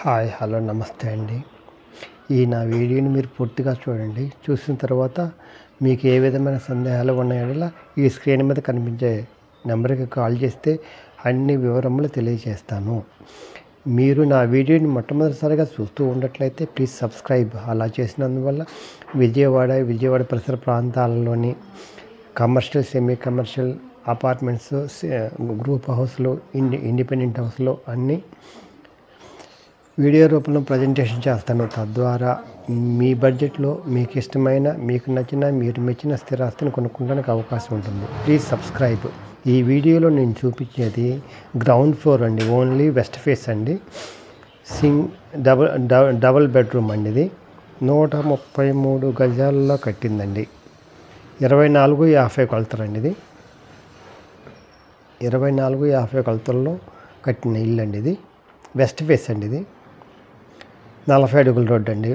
Hi hello నమస్తే అండి. నా వీడియోని మీరు పూర్తిగా చూడండి. చూసిన తర్వాత మీకు ఏ విధమైన సందేహాలు ఉన్నాయో ఈ స్క్రీన్ మీద కనిపించే నెంబర్కి కాల్ చేస్తే అన్ని వివరములు తెలియజేస్తాను. మీరు నా వీడియోని మొట్టమొదటిసారిగా చూస్తూ ఉన్నట్లయితే ప్లీజ్ సబ్స్క్రైబ్. అలా చేసినందువల్ల విజయవాడ పరిసర ప్రాంతాలలోని commercial, semi commercial apartments, group హౌస్లు, ఇండిపెండెంట్ హౌస్లు అన్నీ వీడియో రూపంలో ప్రజెంటేషన్ చేస్తాను. తద్వారా మీ బడ్జెట్లో మీకు ఇష్టమైన, మీకు నచ్చిన, మీరు మెచ్చిన స్థిరాస్తిని కొనుక్కోవడానికి అవకాశం ఉంటుంది. Please subscribe. ఈ వీడియోలో నేను చూపించేది గ్రౌండ్ ఫ్లోర్ అండి. ఓన్లీ వెస్ట్ ఫేస్ అండి. డబుల్ బెడ్రూమ్ అండి. ఇది 133 గజాల్లో కట్టిందండి. 24-50 కొలతలండి. ఇది 24-50 కొలతల్లో కట్టిన ఇల్లు అండి. ఇది వెస్ట్ ఫేస్ అండి. ఇది 40 అడుగుల రోడ్డు అండి.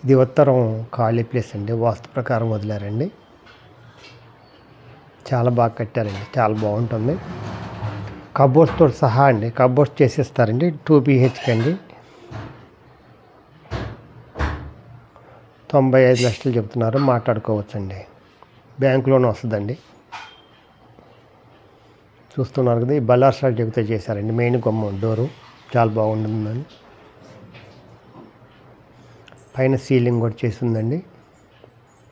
ఇది ఉత్తరం ఖాళీ ప్లేస్ అండి. వాస్తు ప్రకారం వదిలారండి. చాలా బాగా కట్టారండి. చాలా బాగుంటుంది. కబోర్డ్స్తో సహా అండి. కబోర్డ్స్ చేసేస్తారండి. 2 BHK అండి. 95 లక్షలు చెప్తున్నారు. మాట్లాడుకోవచ్చండి. బ్యాంక్ లోన్ వస్తుందండి. చూస్తున్నారు కదా, ఈ బల్లార్ స్టార్ చెబితే చేశారండి. మెయిన్ గుమ్మం డోరు చాలా బాగుంటుందండి. పైన సీలింగ్ కూడా చేసిందండి.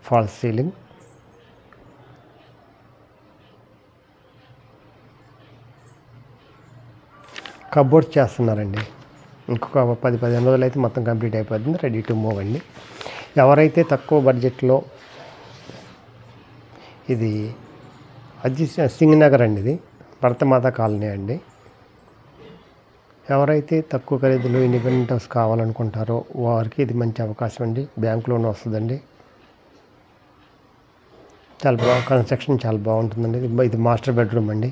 Falls ceiling. కబోర్డ్స్ చేస్తున్నారండి. ఇంకొక 10-15 రోజులు అయితే మొత్తం కంప్లీట్ అయిపోతుంది. రెడీ టు మూవ్ అండి. ఎవరైతే తక్కువ బడ్జెట్లో, ఇది సింగనగర్ అండి. ఇది భరతమాత కాలనీ అండి. ఎవరైతే తక్కువ ఖరీదులో ఇండిపెండెంట్ హౌస్ కావాలనుకుంటారో వారికి ఇది మంచి అవకాశం అండి. బ్యాంక్ లోన్ వస్తుందండి. చాలా కన్స్ట్రక్షన్ చాలా బాగుంటుందండి. ఇది మాస్టర్ బెడ్రూమ్ అండి.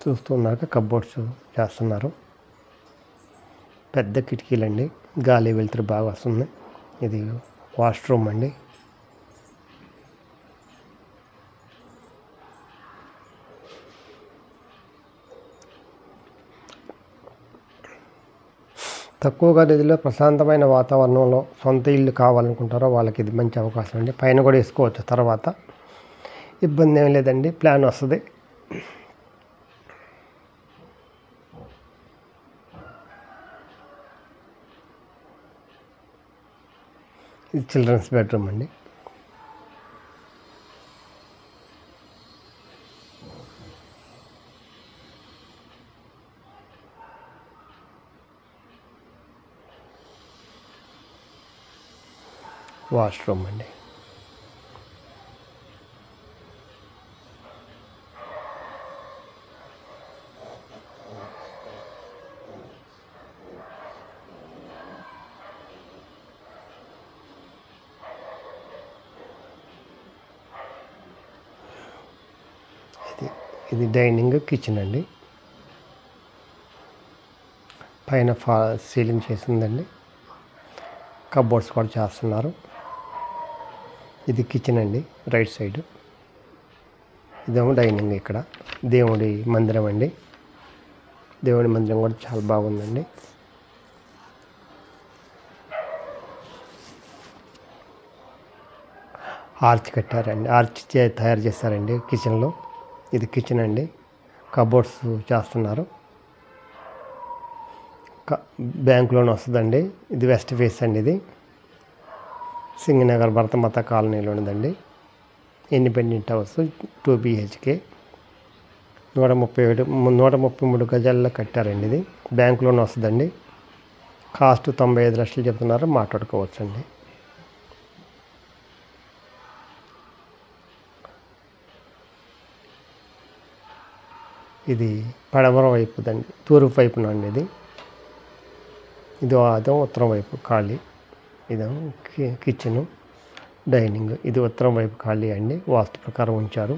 చూస్తున్నాక కబోర్డ్స్ చేస్తున్నారు. పెద్ద కిటికీలండి. గాలి వెలుతురు బాగా వస్తుంది. ఇది వాష్రూమ్ అండి. తక్కువ గదిలో ప్రశాంతమైన వాతావరణంలో సొంత ఇల్లు కావాలనుకుంటారో వాళ్ళకి ఇది మంచి అవకాశం అండి. పైన కూడా వేసుకోవచ్చు. తర్వాత ఇబ్బంది ఏం లేదండి. ప్లాన్ వస్తుంది. ఇది చిల్డ్రన్స్ బెడ్రూమ్ అండి. వాష్రూమ్ అండి. ఇది డైనింగ్, కిచెన్ అండి. పైన సీలింగ్ చేసిందండి. కబోర్డ్స్ కూడా చేస్తున్నారు. ఇది కిచెన్ అండి. రైట్ సైడ్ ఇదేమో డైనింగ్. ఇక్కడ దేవుడి మందిరం అండి. దేవుడి మందిరం కూడా చాలా బాగుందండి. ఆర్చ్ కట్టారండి. ఆర్చ్ తయారు చేశారండి కిచెన్లో. ఇది కిచెన్ అండి. కబోర్డ్స్ చేస్తున్నారు. బ్యాంక్ లోన్ వస్తుందండి. ఇది వెస్ట్ ఫేస్ అండి. ఇది సింగనగర్ భరతమాత కాలనీలో ఉందండి. ఇండిపెండెంట్ హౌస్ 2 BHK 133 గజాల్లో కట్టారండి. ఇది బ్యాంక్ లోన్ వస్తుందండి. కాస్ట్ 95 లక్షలు చెప్తున్నారు. మాట్లాడుకోవచ్చండి. ఇది పడమర వైపుదండి. తూర్పు వైపున అండి. అదో ఉత్తరం వైపు ఖాళీ. ఇదేమో కిచెను, డైనింగ్. ఇది ఉత్తరం వైపు ఖాళీ అండి. వాస్తు ప్రకారం ఉంచారు.